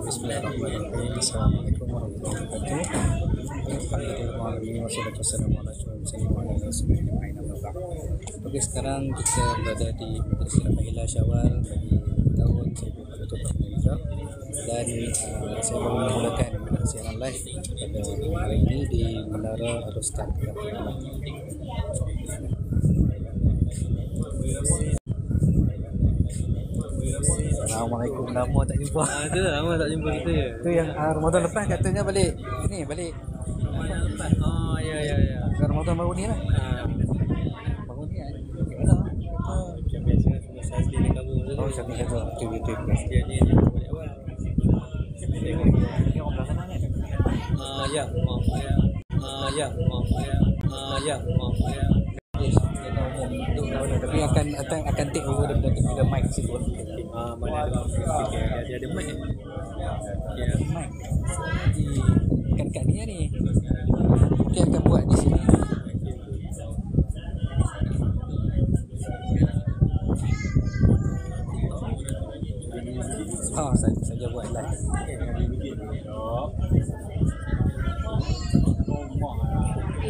Bismillahirrahmanirrahim. Assalamualaikum warahmatullahi wabarakatuh. Okey, sekarang kita berada di Majlis Rahmahillah Syawal bagi tahun 1443 dan saya baru memulakan siaran live pada hari ini di Menara Al-Ustaz. Assalamualaikum, lama tak jumpa. Ada lama tak jumpa kita ya. Tu yang Ramadan lepas katanya balik ini, balik Ramadan lepas. Oh ya. Ramadan baru ni lah. Baru ni kan. Macam biasa saya sendiri kamu tu. Oh, saya satu aktiviti. Dia ni balik awal. Ini orang belah sana kan? Ya, maaf saya. Tapi akan take over daripada mic situ. Mana ada dia ada mic. Ya, Mic. Kan kat dia ni. Mungkin akan buat di sini. Saja buat live.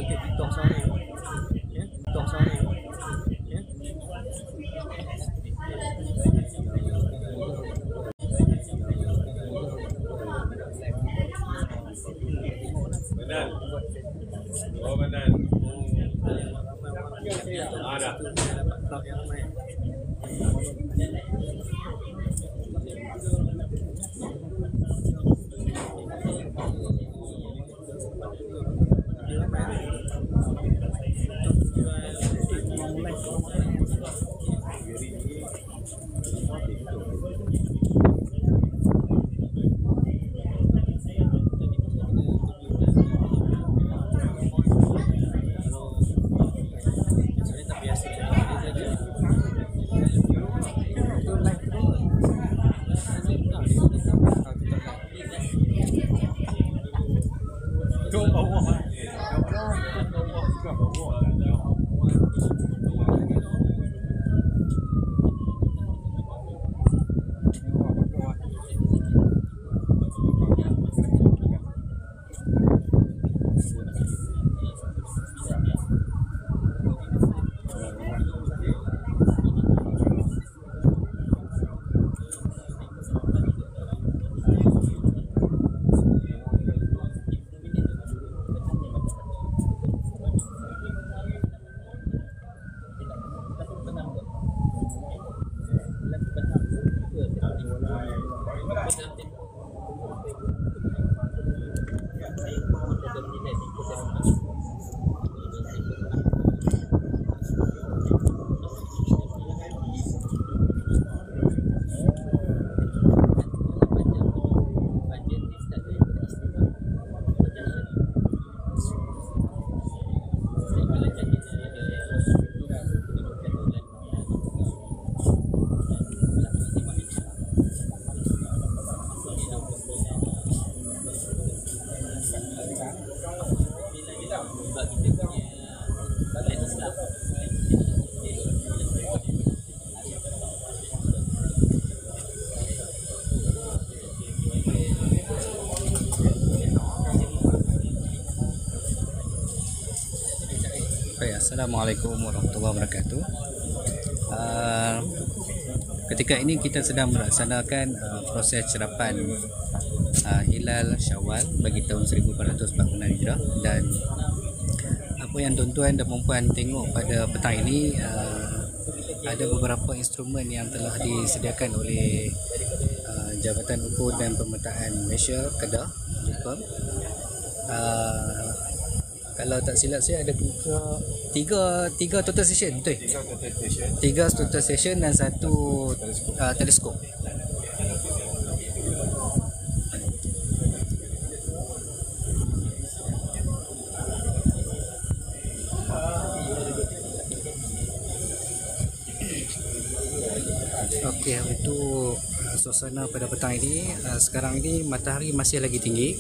TikTok sorry. Ya, TikTok sorry. Ya. Benar. Oh benar. Ada. Assalamualaikum warahmatullahi wabarakatuh. Ketika ini kita sedang melaksanakan proses cerapan Hilal Syawal bagi tahun 1446 Hijrah, dan apa yang tuan-tuan dan puan-puan tengok pada petang ini, ada beberapa instrumen yang telah disediakan oleh Jabatan Ukur dan Pemetaan Malaysia Kedah, JUPEM. Kalau tak silap saya ada tiga total station, betul? Tiga total station dan satu teleskop. Okey, itu suasana pada petang ini. Sekarang ini matahari masih lagi tinggi.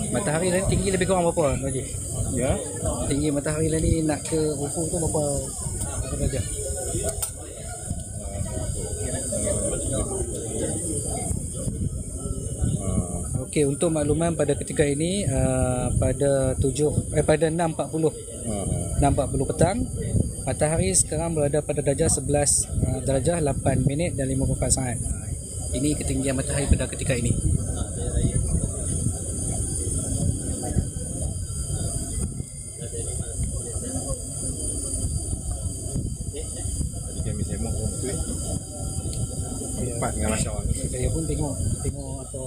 Matahari ni tinggi lebih kurang berapa Haji? Ya. Tinggi matahari ni nak ke ufuk tu berapa derajat? Okey, untuk makluman pada ketika ini pada 6.40 petang, matahari sekarang berada pada darjah 11 darjah 8 minit dan 54 saat. Ini ketinggian matahari pada ketika ini. Tadi kami semok orang tu. Empat dengan Masya Allah. Saya pun tengok apa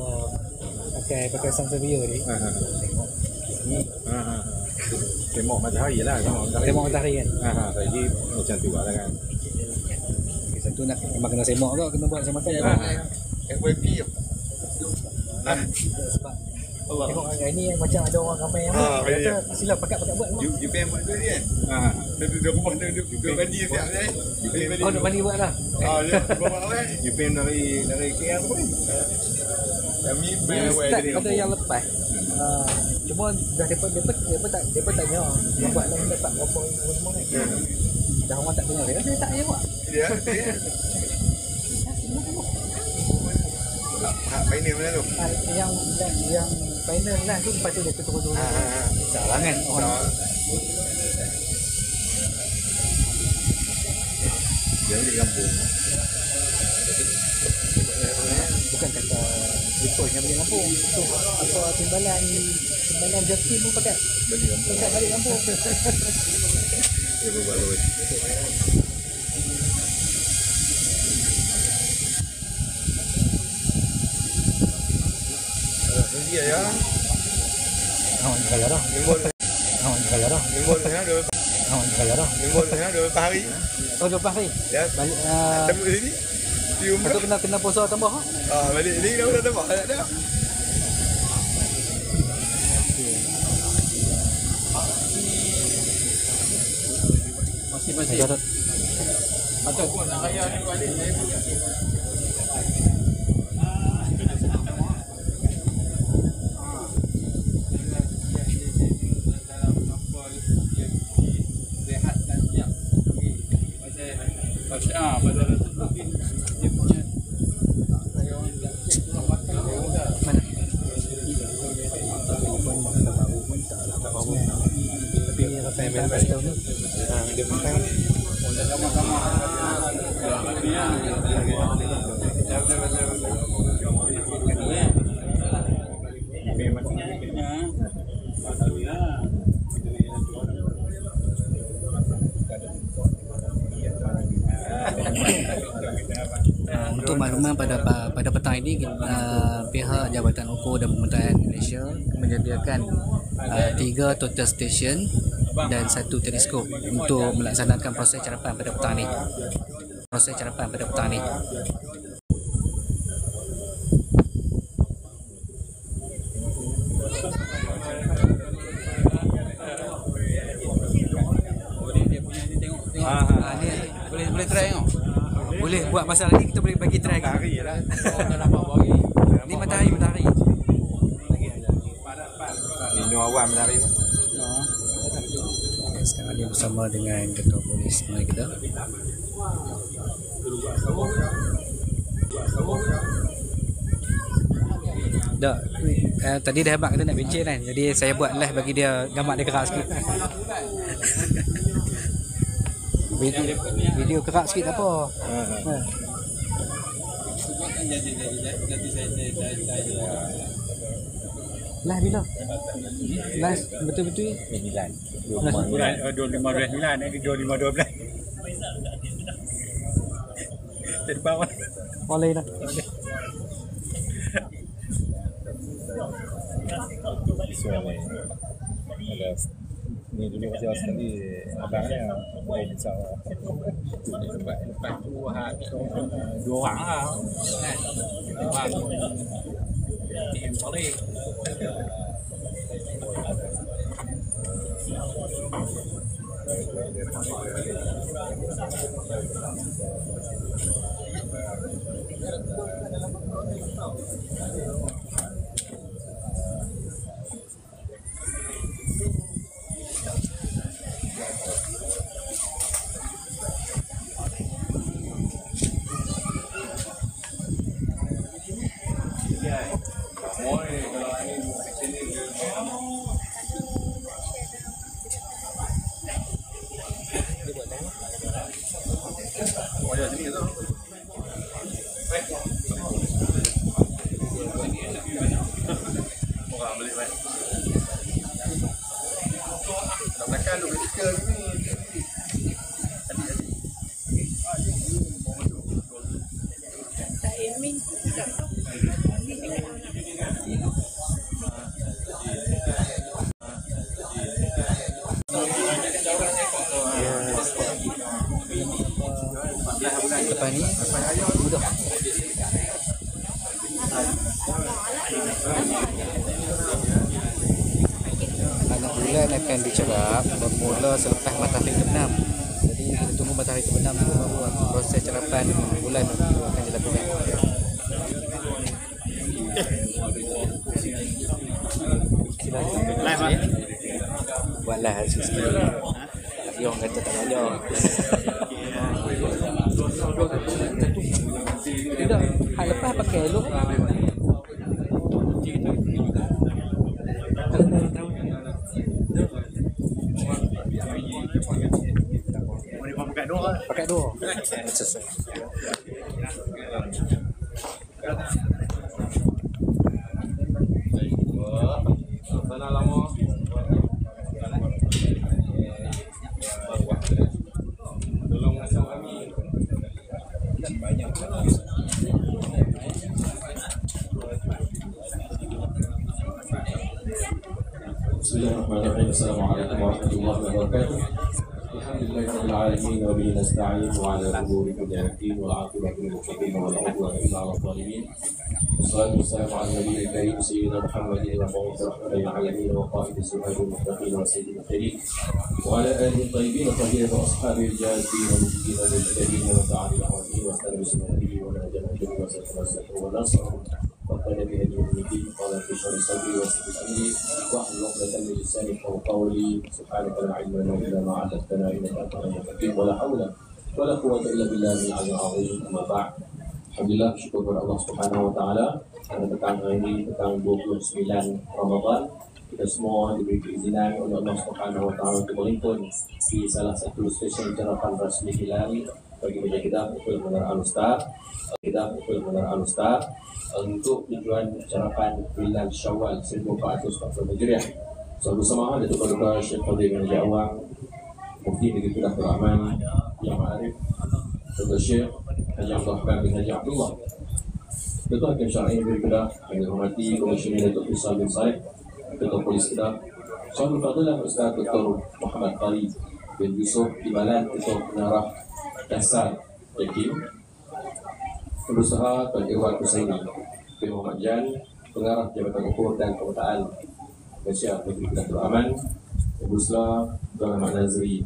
pakai Sanseviewer ni. Tengok sini. Semok matahari lah. Tengok matahari kan. Tadi macam tu lah kan. Satu nak memang kena semok ke kena buat sematan je. FYP je. Sebab tengok hari ni yang macam ada orang ramai yang kata sila pakat buat. UPM buat tu kan? Dia rumah dia mandi siap kan? Oh nak mandi buat lah. Dia bawa kan? UPM dari KL tu kan? Kami start pada yang lepas. Cuma dah depa tak tanya yang buat lain dapat berapa semua kan. Dah orang tak dengar dia tak je buat. Ya. Final mana tu? Yang final lah tu lepas tu dia turun. Salah kan orang. Dia balik kampung. Bukan kata betul yang balik kampung. Tu apa timbalan Justin pun pakai. Balik kampung. Dia buat lori. Dia ya. Kaya dah. Limbol. Kaya dah. Limbol sana dua. Kaya dah. Limbol sana 2 hari. Oh 2 hari. Ya. Balik Tembuk sini. Di umrah. tu kena puasa tambah ha. Balik ni dah tambah tak ada. Masih. Atau buat nak raya ni balik saya pun. Untuk makluman pada petang ini pihak Jabatan Ukur dan Pemerintah Malaysia menyediakan 3 total station dan 1 teleskop untuk melaksanakan proses carapan pada petang ini. Boleh try tengok. Boleh buat masalah ni kita boleh bagi try kan. Ni matahari. Ni Nur Awan matahari. Sekarang ni bersama dengan Ketua Polis mari kita. Dah, tadi dah habaq kata nak bincang kan. Jadi saya buat live bagi dia gambar dia kerak sikit. Video kerak sikit apa? Lah bila? Last betul-betul 25.9 ni 25.12. Terpau. boleh dah. Ada ni dulu macam sekali abangnya boleh besar. Lepas tu 2 orang lah. Yang boleh. Orang beli baik. Nak tekan tu ketika ni. Lepas ni mudah. Anak bulan akan dicerap bermula selepas matahari terbenam. Jadi kita tunggu matahari terbenam dulu baru proses cerapan bulan itu akan dilakukan. Live ah. Buatlah sikit. Tapi orang kata tak ada. Tidak, hal lepas pakai elok. Pakai dua. Selesai. Sana lama. Tolong masuk kami. Banyak. Bismillahirrahmanirrahim. Assalamualaikum warahmatullahi wabarakatuh. Alhamdulillahirrahmanirrahim. Wa bihi nasta'in wa ala umuri dunya din wal 'aqibatu lil muttaqin wa la 'udwana illa 'alal zalimin. Wassalatu wassalamu ala nabiyil karim sayyidina Muhammadin wa rahmatullahi lil 'alamin wa qa'idis siratal mustaqim wa sayyidil mursalin wa ala alihi tayyibin wa tahiyyat wa ashabil jannati wa mujibin lil ladina wa ta'ala wa wa sunnatihi wa la jannati wa sallallahu wa nasr. وقال بهدي المدين قال في شر صدري وسط امري واحلل عقدة من لساني قولي سبحانك لا علم لنا الا ما علمتنا انك انت العليم الحكيم ولا حول ولا قوة الا بالله العلي العظيم. اما بعد. Alhamdulillah, syukur kepada Allah Subhanahu Wa Taala karena petang hari ini petang 29 Ramadan kita semua diberi keizinan oleh Allah Subhanahu Wa Taala untuk melimpun di salah satu stesen cerapan rasmi hilal bagi kita Ukul Menara Al-Ustaz untuk tujuan cerapan bulan Syawal 1440 Hijriah. Bersama Datuk Dr. Syekh Fadil bin Haji Awang, Mufti Negeri Kedah Rahman yang Ma'arif, Dr. Syekh Haji Abdul Rahman bin Haji Abdullah, Ketua Hakim Syar'i Negeri Kedah, yang dihormati Komisioner Datuk Faisal bin Said, Ketua Polis Kedah, Syahul Fadilah Ustaz Dr. Muhammad Tari bin Yusuf Ibalan, Ketua Penarah Dasar Yakin, Berusaha Tuan Irwan Husaini bin Muhammad Jan, Pengarah Jabatan Ukur dan Kepetaan Malaysia Negeri Kedah Rahman, Berusaha Tuan Ahmad Nazri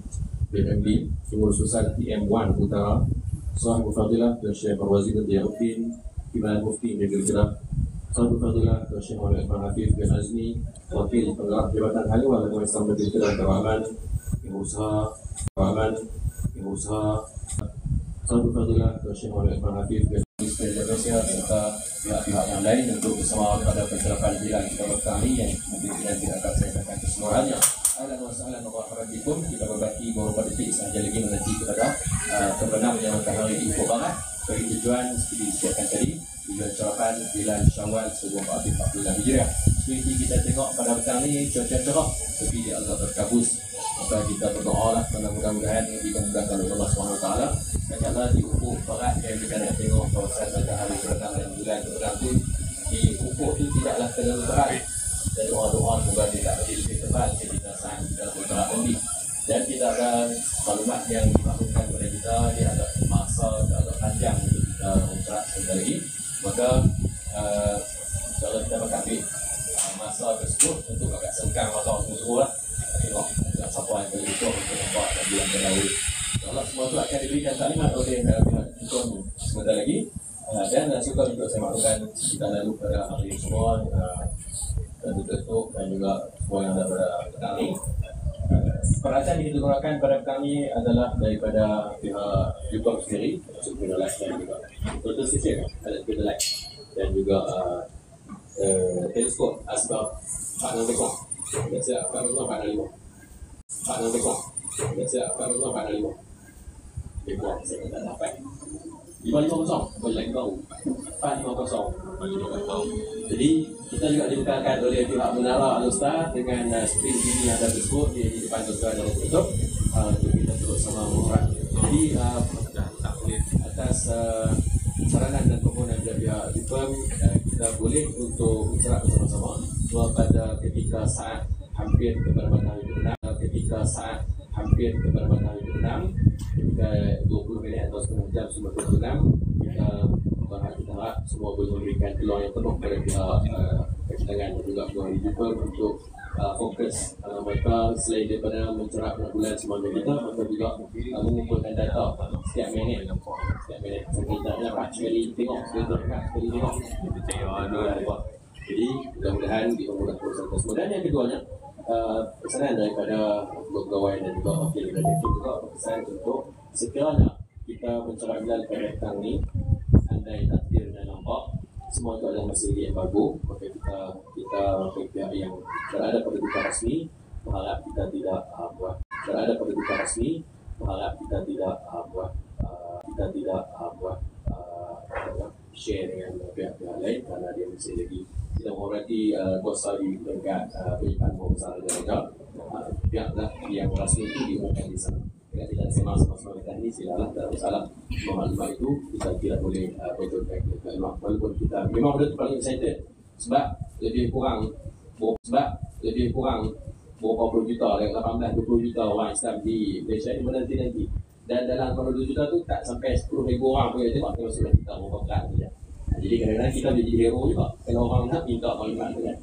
bin MD, Pengurus Besar TM1 Utara, Sahibul Fadilah Tuan Syekh Marwazi bin Diyahuddin, Imam Mufti Negeri Kedah, Sahibul Fadilah Tuan Syekh Muhammad Ibn Hafif bin Azmi, Wakil Pengarah Jabatan Haluan dan Islam Negeri Kedah Rahman, Pengusaha Sahibul Fadilah Tuan Syekh Muhammad Ibn Hafif bin Indonesia serta pihak-pihak yang lain untuk bersama pada pencerapan hilal kita berkali yang mungkin tidak akan saya katakan keseluruhannya. Ahlan wa sahlan wa marhaban bikum. Kita berbaki beberapa detik sahaja lagi menanti kepada terbenamnya matahari di ufuk barat bagi tujuan seperti disediakan tadi, tujuan cerapan hilal Syawal 1440 Hijriah. Seperti kita tengok pada petang ni cuaca cerah tapi dia agak berkabus. Maka kita berdoa lah mudah-mudahan dimudahkan oleh Allah SWT. Kadang-kadang di ufuk barat yang kita nak tengok kawasan matahari terbenam dan bulan terbenam tu, di ufuk tu tidaklah terlalu berat. Dan doa-doa semoga tidak lebih tebal ketika saat kita bergerak nanti. Dan kita ada maklumat yang dimaklumkan kepada kita, dia ada masa agak panjang untuk kita bergerak sebentar lagi. Maka kalau kita mengambil masa tersebut untuk agak sengkang masa tersebut lah. Tengok siapa yang boleh ikut untuk nampak dan bilang terdahulu. InsyaAllah semua itu akan diberikan taklimat oleh pihak hukum sebentar lagi. Dan suka juga saya maklumkan kita lalu pada hari semua dan Datuk dan juga semua yang ada pada petang ini. Perhatian yang dikeluarkan pada petang ini adalah daripada pihak YouTube sendiri, maksud Pinolas dan juga Total Station ada Pinolas dan juga teleskop asbab Pak Nang Tekong. Dah siap Pak Nang Pak Nang 5. Pak Nang Tekong. Dah siap Pak Nang Pak Nang 5. Dia buat saya tak dapat. 550 boleh lagi tahu. 450. Jadi kita juga dibekalkan oleh pihak Menara Al-Ustaz dengan screen TV yang ada tersebut di depan tuan dan tutup. Untuk kita terus sama mengurat. Jadi atas saranan dan permohonan dari pihak Jepang, kita boleh untuk bergerak bersama-sama pada ketika saat hampir kepada matahari berbenam, ketika 20 minit atau setengah jam sebelum berbenam, kita harap semua boleh memberikan peluang yang penuh kepada pihak kekitangan dan juga pihak Jepang untuk fokus mereka selain daripada mencerap bulan semuanya kita, mereka juga mengumpulkan data setiap minit so, kita dapat sekali tengok jadi mudah-mudahan dipermudah proses tersebut. Dan yang keduanya, pesanan daripada pegawai dan juga wakil dan juga pesanan untuk sekiranya kita mencerap bulan pada petang ni, andai takdirnya nampak semua itu adalah masih lagi embargo, maka kita pihak yang berada pada duka rasmi berharap kita tidak buat share dengan pihak-pihak lain kerana dia masih lagi kita menghormati kuasa di peringkat penyimpanan besar negara. Pihak yang rasmi itu diumumkan di sana. Jika tidak sama-sama kita ini silalah, tak ada masalah. Maklumat itu kita tidak boleh betulkan walaupun kita memang benda itu paling excited sebab lebih kurang berapa puluh juta, 18-20 juta orang Islam di Malaysia ini menanti-nanti. Dan dalam 22 juta tu tak sampai 10,000 orang pun yang tengok surat kita berapa berat saja. Jadi kadang-kadang kita boleh jadi hero juga kalau orang nak minta maklumat tu kan.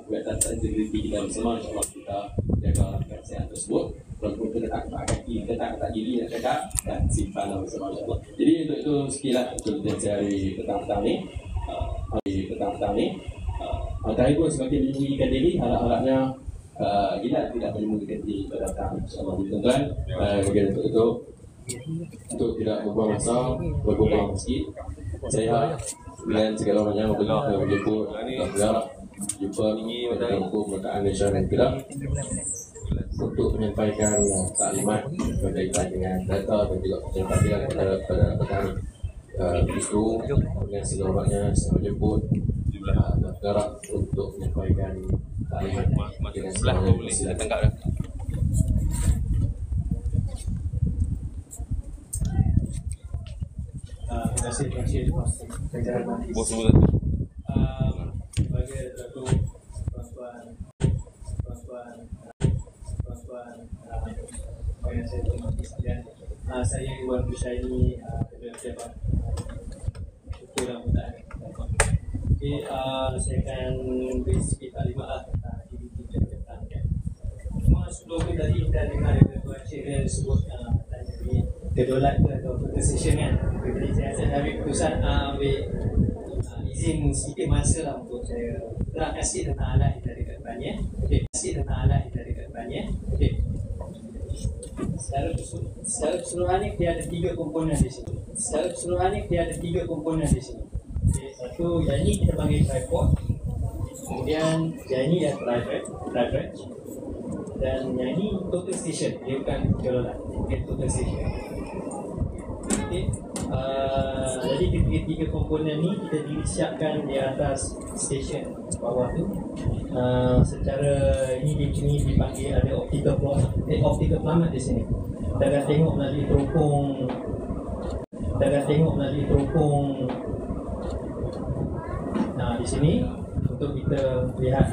Buatan integriti kita bersama, insyaAllah kita jaga kesihatan tersebut. Walaupun kita tak kaki, kita tak diri nak cakap dan simpan bersama insyaAllah. Jadi untuk itu sekilas untuk hari petang-petang ni. Matahari pun semakin menyembunyikan diri, harap-harapnya hilal tidak menyembunyikan diri pada petang insyaAllah. Tuan-tuan, bagi untuk tidak membuang masa, berbuang masjid, saya dengan segala macam menjemput berharap jumpa dengan hukum Pertahanan Malaysia dan Kedah untuk menyampaikan taklimat berkaitan dengan data dan juga penyampaian kepada petani justru dengan segala macamnya saya menjemput berharap untuk menyampaikan taklimat dengan sebelah boleh tangkap dah. Terima kasih Bos semua bagi satu tuan-tuan yang saya hormati sekalian, saya Iwan Bushaini, pejabat Ketua Rambutan. Okey, saya akan beri sikit taklimat tentang aktiviti kegiatan. Cuma sebelum ni tadi kita dengar dari Tuan Cik dia sebut tadi kedolat atau session kan. Jadi saya ambil keputusan ambil izin sedikit masa lah untuk saya terangkan sikit tentang alat yang ada dekat depan ya. Okey, Okey. Secara keseluruhannya dia ada tiga komponen di sini. Okey, satu yang ini kita panggil tripod. Kemudian yang ini yang drive rack. Dan yang ini total station. Dia bukan kedolat. Okey, total station. Okay. Jadi ketiga komponen ni kita disiapkan di atas stesen bawah tu. Secara ini dipanggil ada optical plummet di sini. Kita akan tengok melalui teropong. Nah di sini untuk kita lihat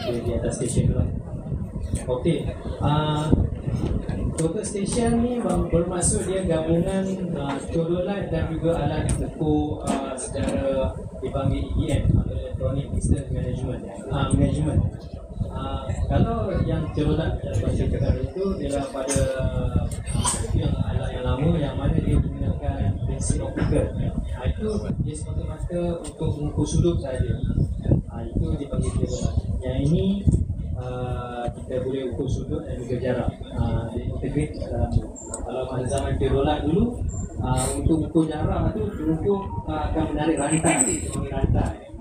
di atas stesen tu lah. Okey. Total station ni bermaksud dia gabungan Theodolite dan juga alat ukur secara dipanggil EDM atau Electronic Distance Management. Kalau yang Theodolite saya cakap itu ialah pada yang alat yang lama yang mana dia menggunakan prinsip optical. Itu dia semata-mata untuk mengukur sudut saja. Itu dipanggil Theodolite. Yang ini kita boleh ukur sudut dan juga jarak. Integrate kalau pada zaman Theodolite dulu untuk ukur jarak tu akan menarik rantai.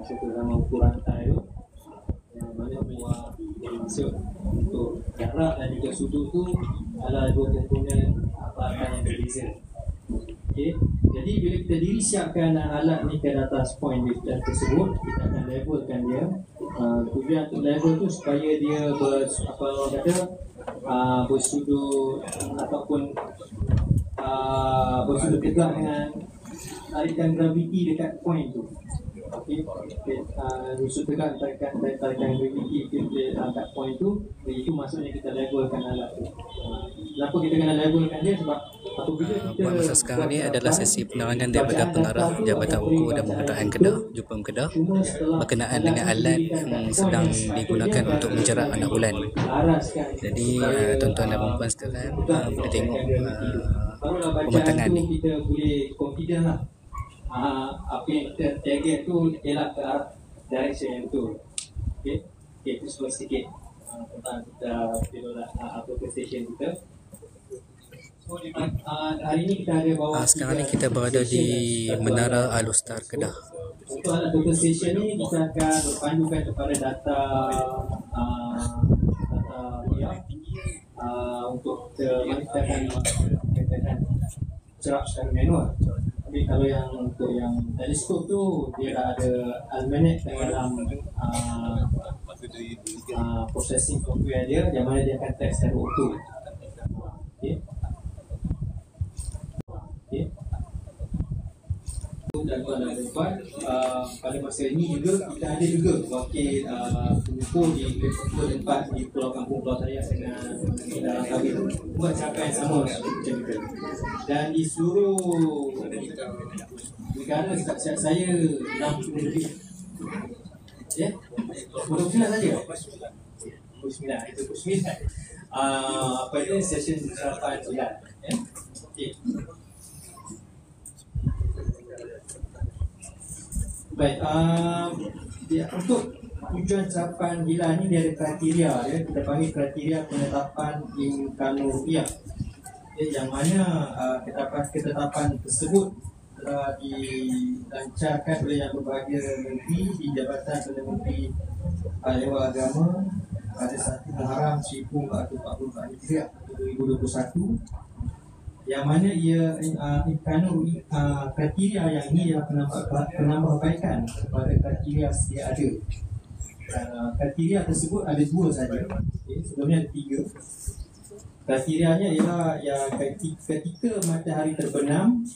masa tu dalam ukur rantai tu, yang mana buah yang masuk untuk jarak dan juga sudut tu adalah dua komponen apa-apa yang berbeza. Okay. Jadi bila kita diri siapkan alat ni ke atas point lifter tersebut, kita akan levelkan dia. Tujuan untuk level tu supaya dia bersudut ataupun bersudut tegak dengan tarikan graviti dekat point tu. Okey, bersudut tegak tarikan graviti dekat point tu, itu maksudnya kita levelkan alat tu. Kenapa kita kena levelkan dia? Sebab apabila kita buat masa sekarang ni adalah sesi penerangan daripada pengarah Jabatan Ukur dan Pemetaan Kedah, Jupam Kedah, berkenaan dengan alat yang sedang digunakan untuk menjerat anak bulan. Jadi tuan-tuan dan puan-puan sekalian boleh tengok pematangan ni. Kita boleh confident lah apa yang kita target tu elak ke arah direction yang betul. Okay, itu semua sedikit tentang kita apa station kita. So, hari ni kita ada bawa sekarang ni kita berada di Menara Alustar Kedah. untuk alat total station ni kita akan berpandukan kepada data untuk kita akan cerap secara manual. Tapi kalau yang untuk yang teleskop tu dia dah ada almanac dalam processing software dia, yang mana dia akan teks secara auto. Okay. Okay. Dan tuan-tuan, pada masa ini juga kita ada juga wakil pengukur di tempat di Pulau Kampung Pulau Tayak dengan dalam kami buat cara yang sama macam itu. Dan di seluruh negara setiap saya 60 lebih. Ya? 29 saja. 29 itu 29. Apa itu session sarapan bulan. Ya. Okey. Baik, untuk tujuan sarapan hilal ni dia ada kriteria ya. Kita panggil kriteria penetapan imkanuruiyah. Yang mana ketetapan tersebut telah dilancarkan oleh Yang Berbahagia Menteri di Jabatan Perdana Menteri Dewan Agama pada 1 Muharram 1444 Hijriah 2021, yang mana ia kriteria yang ini ialah penambahbaikan kepada kriteria sedia ada. Kriteria tersebut ada 2 saja. Sebelumnya ada 3. Kriterianya ialah yang ketika matahari terbenam,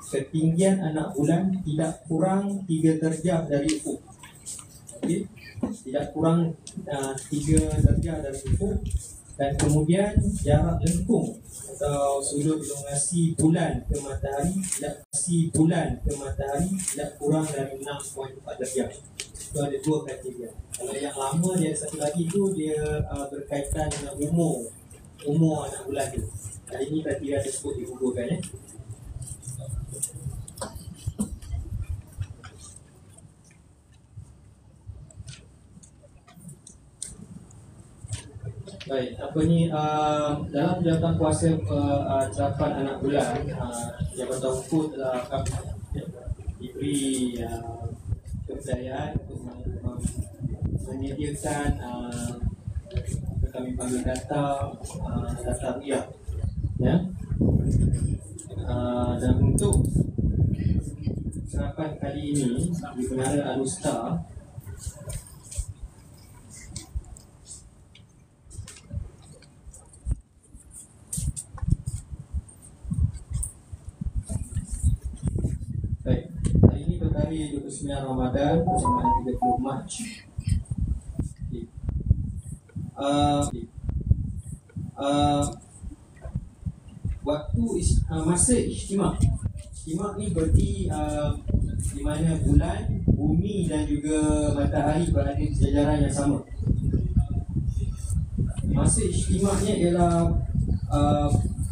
ketinggian anak bulan tidak kurang 3 darjah dari ufuk. Okay. Tidak kurang 3 darjah dari ufuk. Dan kemudian jarak lengkung atau sudut elongasi bulan ke matahari tidak kurang dari 6.4 darjah. Itu ada 2 kriteria. Kalau yang lama dia satu lagi tu dia berkaitan dengan umur anak bulan tu. Hari ini kriteria tersebut digugurkan ya. Baik, dalam jabatan kuasa cerapan anak bulan, Jabatan Ukur telah diberi kepercayaan untuk menyediakan kami panggil data ruiyah ya. Dan untuk serapan kali ini di Menara Alustar, baik, hari ini bertari 29 Ramadan bersama 30 Mac. Waktu masa istimak ni berarti di mana bulan, bumi dan juga matahari berada di sejajaran yang sama. Masa istimaknya ialah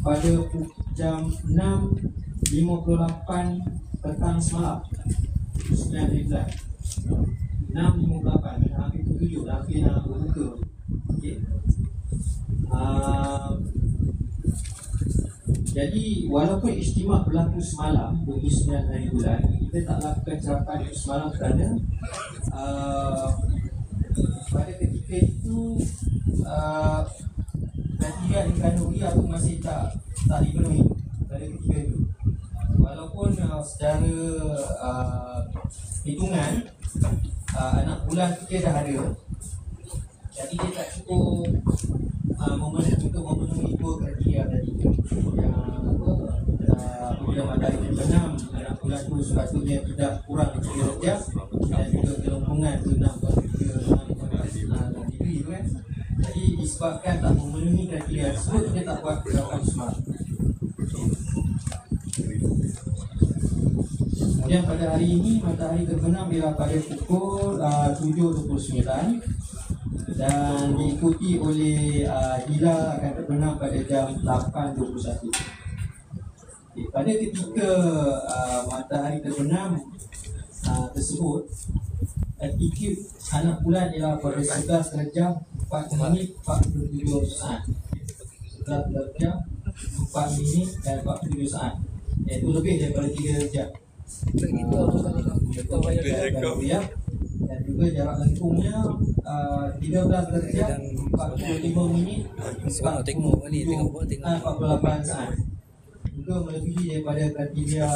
pada jam 6.58 petang semalam 9.11 6.58, hampir 7, hampir nak berbuka. Okay. Jadi walaupun istimak berlaku semalam 29 hari bulan, kita tak lakukan sarapan itu semalam kerana pada ketika itu kriteria di kandungan aku masih tak dipenuhi pada ketika itu. Walaupun secara hitungan anak bulan kita dah ada, jadi dia tak cukup untuk memenuhi dua kriteria tadi. Yang apabila matahari terbenam, anak bulan itu sepatutnya tidak kurang dari 3 jam dan juga kelompongan itu 6.6 degree kan. Jadi disebabkan tak memenuhi kriteria tersebut, kita tak buat sarapan semalam. Kemudian pada hari ini matahari terbenam ialah pada pukul 7.29 dan diikuti oleh hilal akan terbenam pada jam 8.21. Pada ketika matahari terbenam tersebut, altitude anak bulan ialah pada 11 darjah 4 minit 47 saat. 11 darjah 4 minit dan 47 saat, iaitu lebih daripada 3 darjah. Dan juga jarak lengkungnya 13 darjah 45 minit 48 saat, juga melebihi daripada kriteria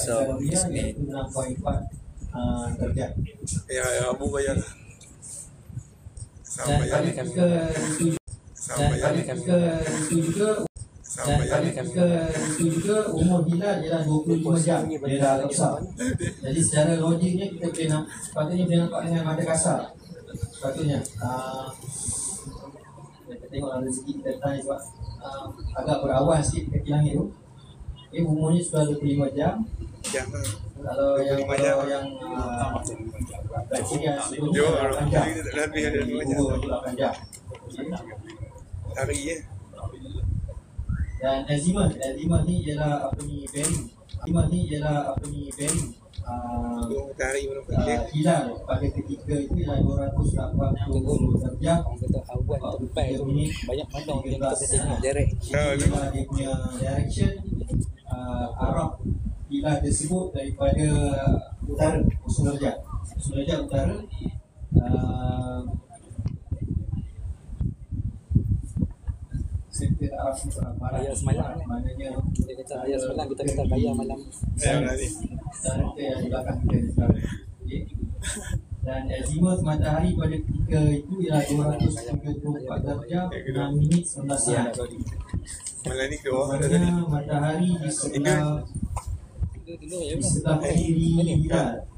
kaloriah iaitu 6.4 darjah. Ya, Abu bayar. Dan pada ketika itu juga umur hilal ialah 25 jam, dia dah besar. Jadi secara logiknya kita boleh sepatutnya boleh nampak dengan mata kasar. Sepatutnya kita tengok rezeki kita tanya sebab agak berawan sikit kaki langit tu. Umurnya sudah 25 jam. Kalau yang kriteria sebelumnya 8 jam, umur 8 jam. Hari ya. Dan azimah ni ialah bearing. Hilal pada ketika itu ialah 280 darjah 43 minit banyak pandang yang kita tengok direct. Dia punya direction arah hilal tersebut daripada utara, Usul Darjah utara. Sektor arah barat semalam, maknanya dia kata ayat semalam kita kata bayar malam dan yang di belakang kita sekarang. Dan azimut matahari pada ketika itu ialah 274 darjah 6 minit 19 saat. Malam ni keluar. Maknanya matahari di sebelah kiri hilal.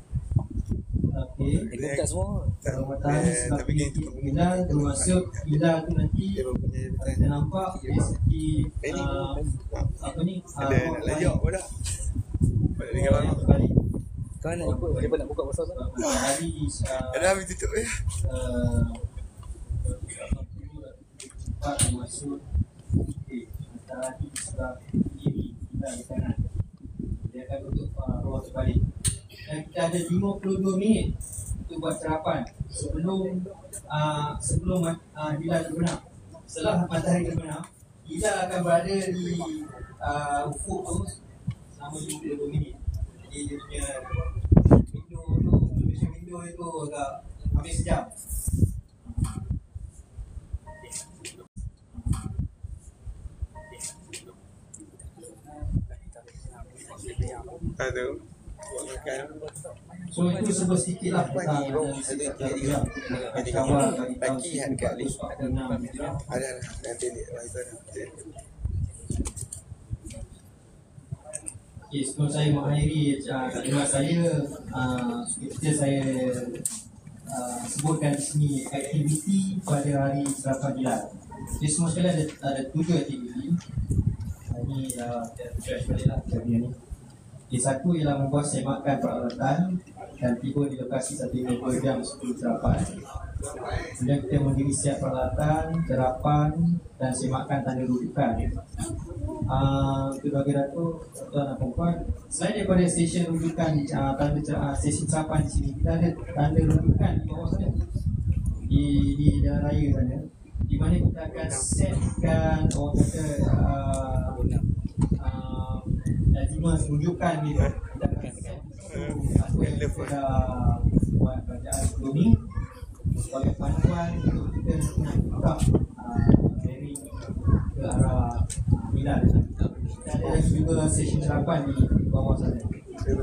Okey. dekat semua. Kalau matahari sebelah kiri hilal, termasuk hilal tu nanti kita nampak dari segi apa ni? Ada nak layak pun dah. Balik dengan orang. Kau nak ikut dia nak buka pasal tu. Matahari Dah habis tutup ya. masuk matahari sebelah kiri hilal di kanan. Dia akan tutup ruang terbalik. Dan kita ada 52 minit untuk buat sarapan sebelum hilal terbenam. Setelah matahari terbenam, hilal akan berada di ufuk tu selama 52 minit. Jadi dia punya window itu agak hampir sejam. Ada. Buat makan. So itu sebut sedikit lah tentang kawal dari tahun 1446. Ada nanti ni wifi dah. Okay, sebelum saya mengakhiri kalimat saya, seperti saya sebutkan di sini aktiviti pada hari sarapan hilal. Jadi semua sekali ada 7 aktiviti. Ini fresh balik lah jadinya ni. Satu ialah membuat semakan peralatan dan tiba di lokasi 1.5 jam sebelum sarapan. Kemudian kita mendiri siap peralatan, sarapan dan semakan tanda rujukan. Itu bagi Dato', tuan dan perempuan. Selain daripada stesen rujukan, tanda stesen sarapan di sini, kita ada tanda rujukan di bawah sana, di jalan raya sana, di mana kita akan setkan orang kata lazimah rujukan ni. Kita akan Apa yang kita buat bacaan sebelum ni sebagai panduan untuk kita nak buka dari ke arah hilal. Dan ada juga sesi terapan di bawah sana. Dan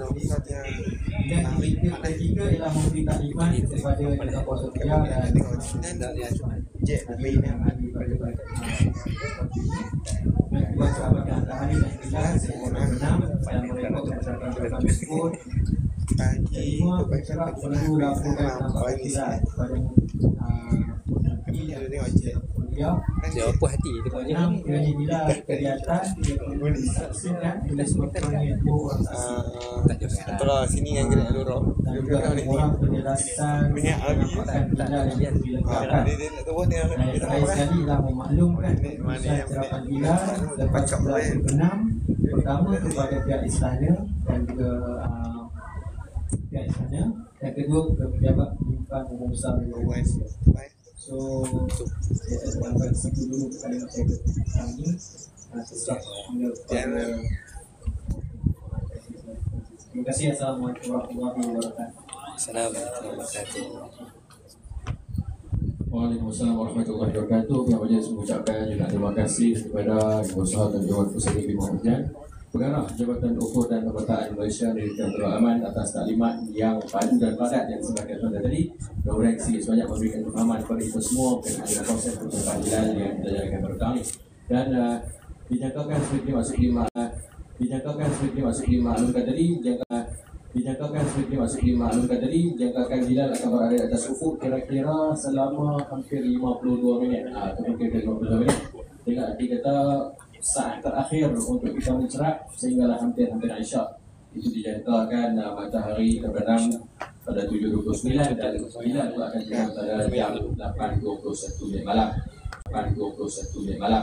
kita ketiga ialah memberi taklimat kepada Jaga Puasa Tiang dan yang ada pada buat sahabat hari dan hilal seorang enam yang mereka mengucapkan tentang tersebut. Semua bercerak perlu lakukan nampak hilal pada Dia apa hati tu Pak enam kerana bila dari atas dia perlu disaksikan bila sebabkan itu Antara sini yang gerak lorong. dan juga orang penjelasan penampakkan hilal yang diletakkan. Dia nak turun dia. Dan saya sekali lah memaklumkan usaha terapan hilal lepas 14.6 pertama kepada pihak istana dan juga pihak istana, yang kedua kepada pejabat penyimpan umum besar Malaysia. So saya terangkan situ dulu kepada masyarakat kami sesat kepada. Terima kasih. Assalamualaikum warahmatullahi wabarakatuh. Assalamualaikum warahmatullahi wabarakatuh. Waalaikumsalam warahmatullahi wabarakatuh. Kami majlis mengucapkan juga terima kasih kepada Pengusaha dan Dewan Pusat Negeri Muhammadiyah, Pengarah Jabatan Ukur dan Pemetaan Malaysia dari Abdul Rahman atas taklimat yang padu dan padat yang disampaikan tuan tadi. Mudah-mudahan sebanyak memberikan pemahaman kepada kita semua mengenai konsep pertukaran hilal yang kita jalankan pada tahun ini. Dan dijangkakan seperti masuk dimaklumkan tadi, jangkakan hilal akan berada di atas ufuk kira-kira selama hampir 52 minit. Kira-kira 52 minit. Dengan arti kata saat terakhir untuk kita mencerak sehinggalah hampir Isyak. Itu dijangkakan matahari terbenam pada 7.29 dan hilal itu akan terbenam pada jam 8.21 malam.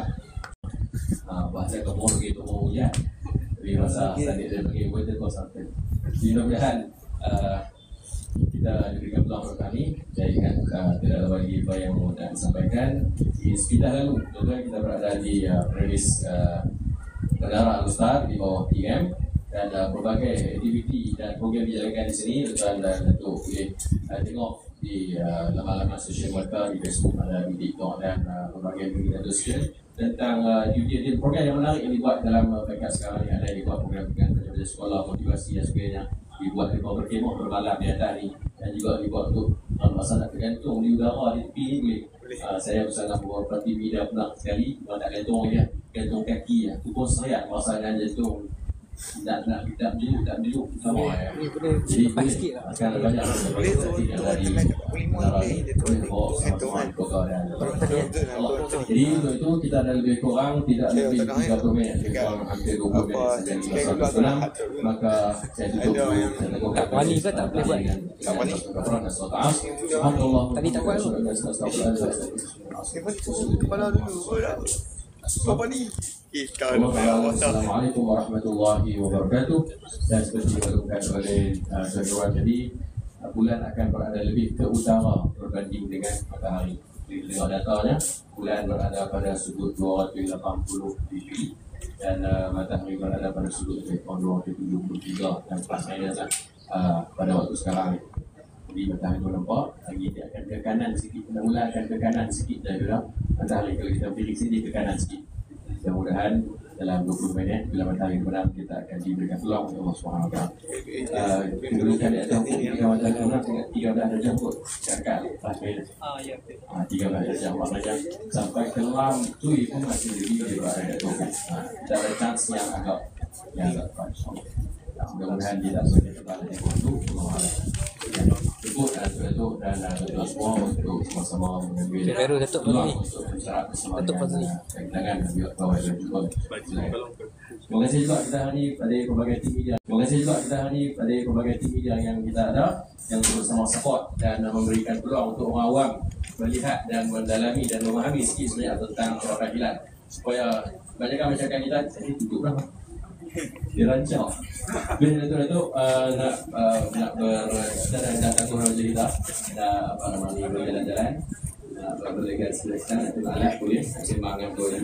Bahasa kamu begitu mau hujan. Tapi masa tadi dia bagi weather consultant. Mudah-mudahan kita diberikan peluang untuk kami. Saya ingat tidak ada lagi apa yang mau nak sampaikan. Di sekitar lalu, tuan-tuan, kita berada di premis Bandara Al-Ustaz di bawah TM dan berbagai aktiviti dan program dijalankan di sini. Tuan dan tentu boleh tengok di laman-laman sosial mereka di Facebook, ada di TikTok dan berbagai media sosial tentang program yang menarik yang dibuat dalam peringkat sekarang ini. Ada yang dibuat program dengan pelajar sekolah, motivasi dan sebagainya, dibuat di bawah berkemah bermalam di atas ni, dan juga dibuat untuk masalah tergantung di udara di tepi ni boleh. Saya bersama beberapa tim media pernah sekali buat tak gantung je, gantung kaki tu pun seriat masalah jantung. Tak dulu sama ya. Jadi lepas sikit lah. Sekarang banyak Boleh tu dari jadi untuk itu kita ada lebih kurang tidak lebih 30 minit, hampir 20 minit saja maka saya tutup dulu. Tak wani ke tak boleh buat? Tak wani. Tadi tak buat. Kepala dulu. Apa ni? Assalamualaikum warahmatullahi wabarakatuh. Dan seperti dikatakan oleh Tuan tadi, bulan akan berada lebih ke utara berbanding dengan matahari. Tengok datanya, bulan berada pada sudut 280 degree dan matahari berada pada sudut 273 dan plus minus pada waktu sekarang ni. Jadi matahari nampak lagi dia akan ke kanan sikit, bulan akan ke kanan sikit daripada matahari. Kalau kita pilih sini ke kanan sikit. Mudah-mudahan dalam 20 minit bila matahari berbenam kita akan diberikan peluang oleh Allah SWT. Kedudukan di atas hukum jika matahari berbenam 13 darjah kot cakap terakhir 13 darjah maknanya sampai kelam tui pun masih lebih daripada di atas hukum. Kita ada chance yang agak kuat. Mudah-mudahan tidak boleh terbalik dari waktu. Cukup dan itu dan kita semua untuk sama-sama mengambil peluang untuk mencerah bersama dengan tangan dan kawan dan juga. Terima kasih juga kita hari pada pelbagai tim media. Yang kita ada yang bersama support dan memberikan peluang untuk orang awam melihat dan mendalami dan memahami sikit sebenarnya tentang peraturan hilal supaya banyakkan masyarakat kita jadi tutuplah dirancang. Bila itu nak berdatang orang cerita, nak berjalan-jalan, berdelegasi selesai, itu alat boleh, sembang dengan boleh,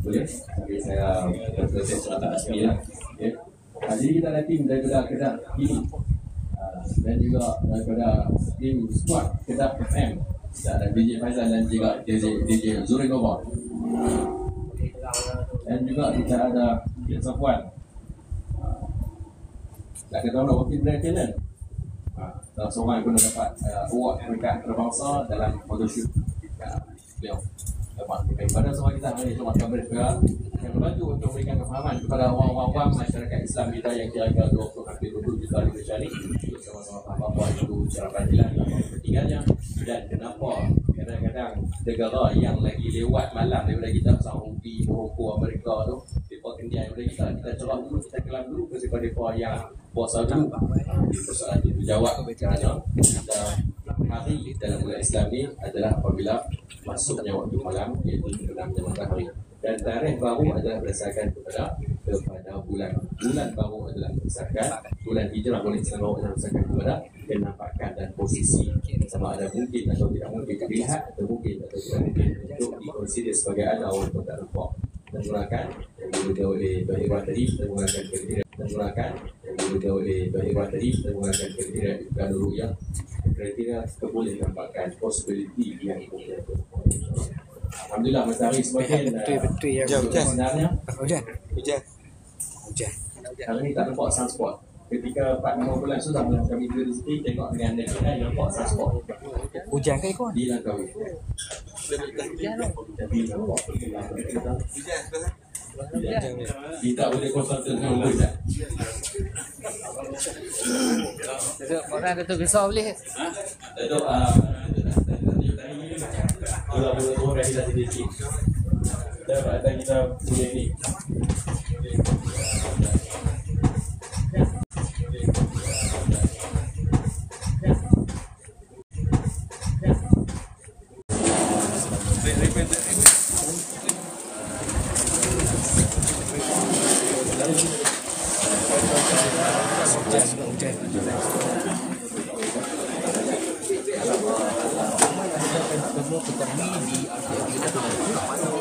boleh. Tapi saya berproses secara tak resmi lah. Jadi kita ada tim daripada Kedah ini dan juga daripada tim squad Kedah FM. Kita ada DJ Faizal dan juga DJ Zuri Nova. Dan juga kita ada Yan Safwan. Dah kita tahu wakil brand talent. Salah seorang pun dapat award peringkat antarabangsa dalam photoshoot beliau. Dapat pada semua kita hari ini cuma coverage juga yang membantu untuk memberikan kefahaman kepada orang-orang masyarakat Islam kita yang kira-kira 20 juta di Malaysia ini untuk sama-sama faham apa itu cara pandilan, apa kepentingannya dan kenapa kadang-kadang negara yang lagi lewat malam daripada kita, Saudi, Morocco, Amerika tu, mereka kendian daripada kita cerah dulu, kita kelam dulu kepada mereka yang puasa dulu. Persoalan itu jawab kerana kita hari dalam bulan Islam ni adalah apabila masuknya waktu malam, iaitu tenggelamnya matahari. Dan tarikh baru adalah berdasarkan kepada bulan baru adalah berdasarkan bulan hijrah, bulan Islam baru adalah berdasarkan kepada penampakan dan posisi, sama ada mungkin atau tidak mungkin dilihat atau mungkin atau tidak mungkin untuk dikonsider sebagai ada walaupun tak nampak. Dan menggunakan yang dibuat oleh Tuan Irwan tadi, dan menggunakan kriteria dan ru'yah, kriteria keboleh nampakkan possibility yang boleh. Alhamdulillah matahari sebagian betul yang sebenarnya hujan. Kali ni tak nampak sunspot. Ketika 4-5 bulan sudah kami rezeki tengok dengan negara yang nampak sunspot. Hujan ke ikut? Di Langkawi. Tapi nampak kita boleh konsultasi dengan hujan. Orang kata besar boleh. Datuk kalau boleh kita sedikit. Dan kita boleh ni.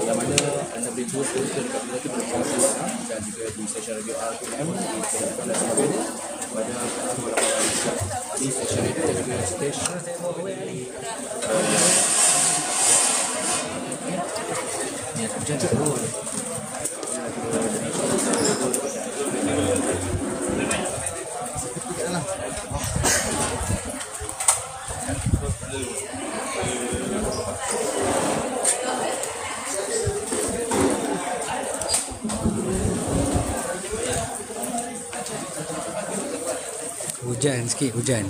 yang mana anda boleh turun ke dekat bila tu dan juga di stesen radio RTM di Kedah dan sebagainya pada di stesen radio dan juga stesen ni hujan turun. Hujan sikit, hujan.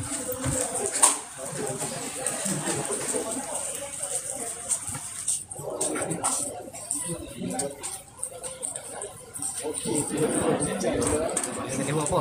Ini buat apa?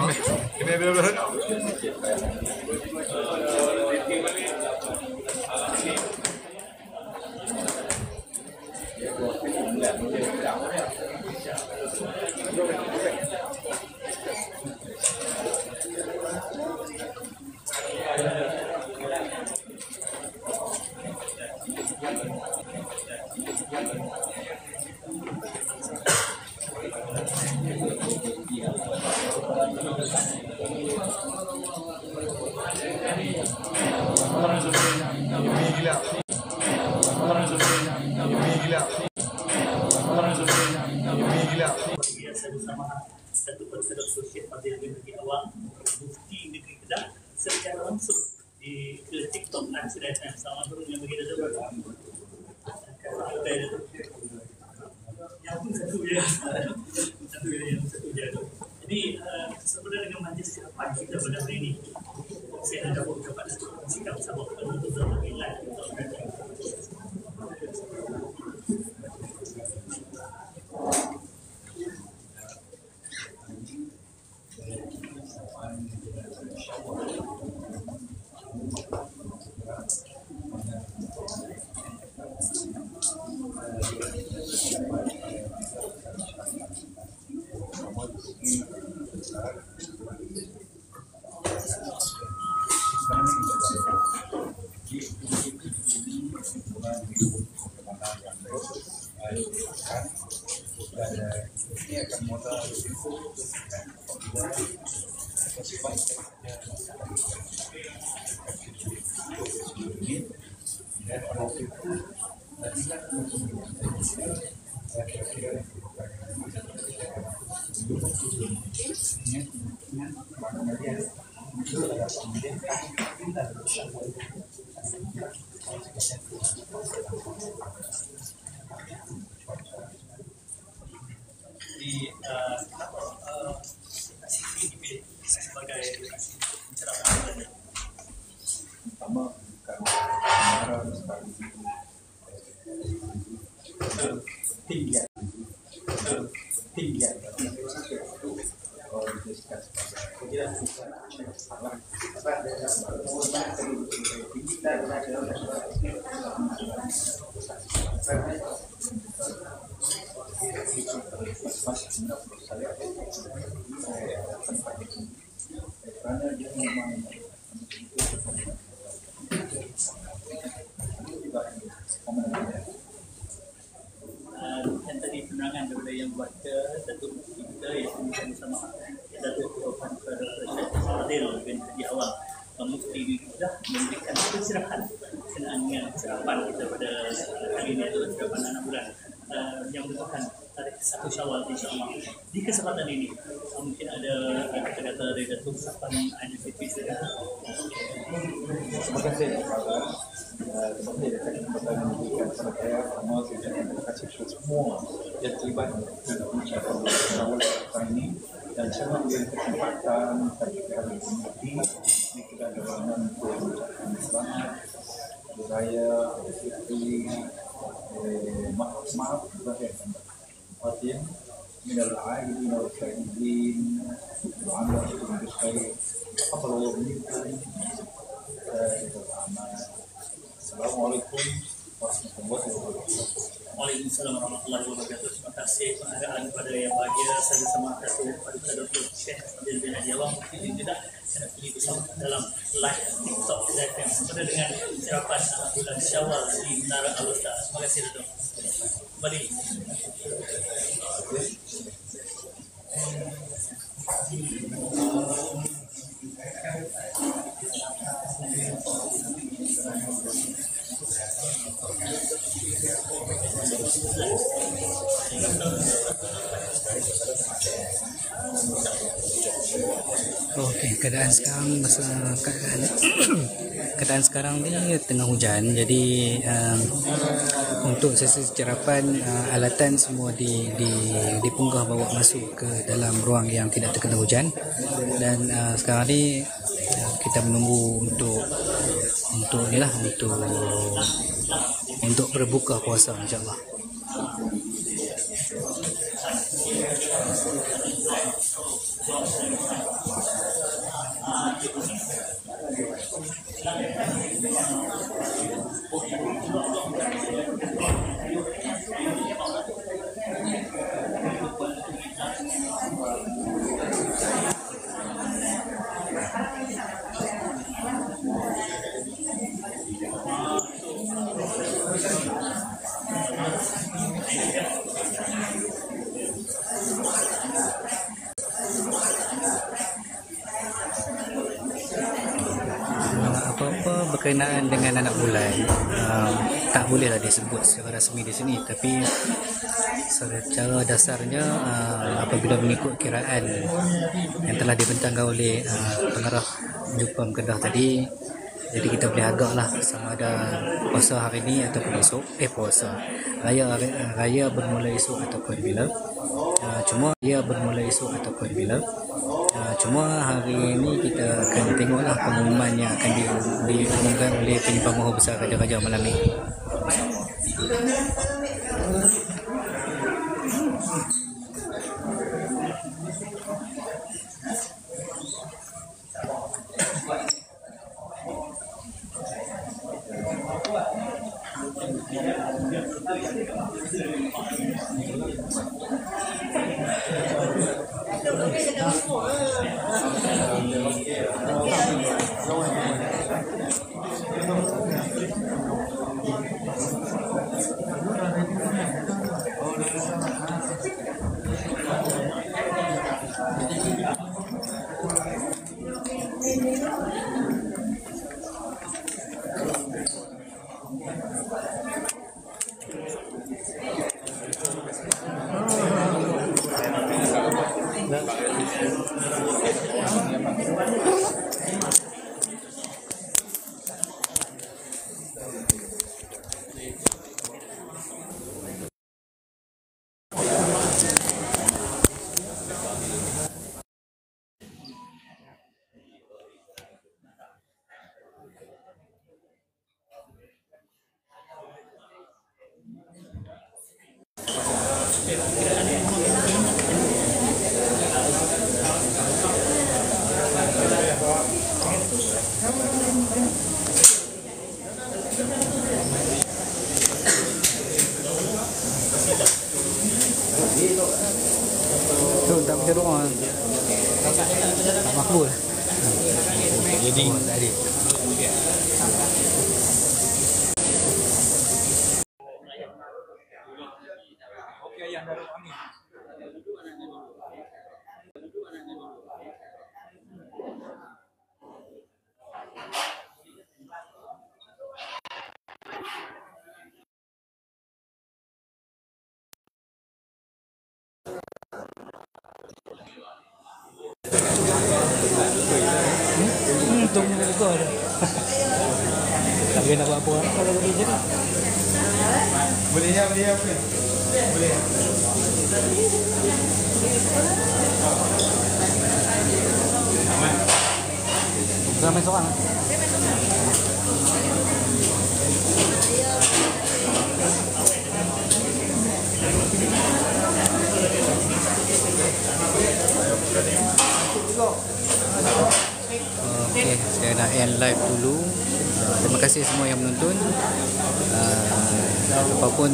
Satu konser sosial pada yang bagi awak Mufti Negeri Kedah secara langsung di TikTok dan sedangkan sama turun yang bagi Datuk yang pun satu je jadi sebenarnya dengan majlis siapan kita pada hari ini saya nak dapat kepada sikap sahabat penuntut dalam nilai ini akan modal Jadi kenapa ini dipilih sebagai pencerahan? Pertama karena kebenaran sekali tinggi karena dia memang yang tadi penerangan daripada yang buat ke Datuk kita yang bersama Datuk Dr. Adil di awal Mufti sudah memberikan pencerahan berkenaan dengan serapan kita pada kali ini adalah serapan anak bulan yang merupakan tarikh 1 Syawal insya-Allah. Di kesempatan ini mungkin ada kata-kata dari Datuk Safan Aidilfitri. terima kasih kepada kesempatan memberikan kepada saya sama saya terima kasih kepada semua yang terlibat dalam ucapan Syawal kali ini dan semua diberi kesempatan bagi kami mengerti di kedatangan untuk mengucapkan selamat beraya Fitri maaf lahir dan batin minal aidin wal faizin wa ala kulli khair taqabbalallahu minkum Assalamualaikum warahmatullahi wabarakatuh. Waalaikumsalam warahmatullahi wabarakatuh. Terima kasih penghargaan kepada yang bahagia saya bersama Dr. Syekh Adil bin Adiawang ini tidak kena pilih bersama dalam live TikTok FM pada dengan serapan bulan Syawal di Menara Al-Ustaz. Terima kasih Datuk. Kembali. Okey, keadaan sekarang keadaan sekarang ni tengah hujan, jadi untuk sesi cerapan alatan semua dipunggah bawa masuk ke dalam ruang yang tidak terkena hujan, dan sekarang ni kita menunggu untuk inilah untuk berbuka puasa insya-Allah. Apa-apa berkenaan dengan anak bulan tak bolehlah disebut secara rasmi di sini, tapi secara dasarnya apabila mengikut kiraan yang telah dibentangkan oleh pengarah Jupam Kedah tadi, jadi kita boleh agaklah sama ada puasa hari ini ataupun esok, raya bermula esok ataupun bila, cuma hari ini kita akan tengoklah pengumuman yang akan diumumkan oleh Penyembah Maha Besar Raja-Raja malam ini. Tu tak bisa doa. Tak makbul. Jadi tadi. Untung ni kau ada. Tak boleh nak buat apa kalau boleh je. Boleh ya, boleh ya, boleh. Boleh. Ramai seorang. Okey, saya nak end live dulu. Terima kasih semua yang menonton. Apapun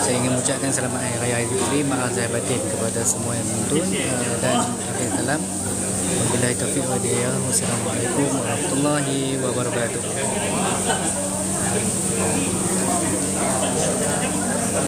saya ingin mengucapkan selamat Hari Raya Aidilfitri, maaf zahir batin kepada semua yang menonton dan akhir kalam. Wabillahi taufiq wal hidayah. Wassalamualaikum warahmatullahi wabarakatuh.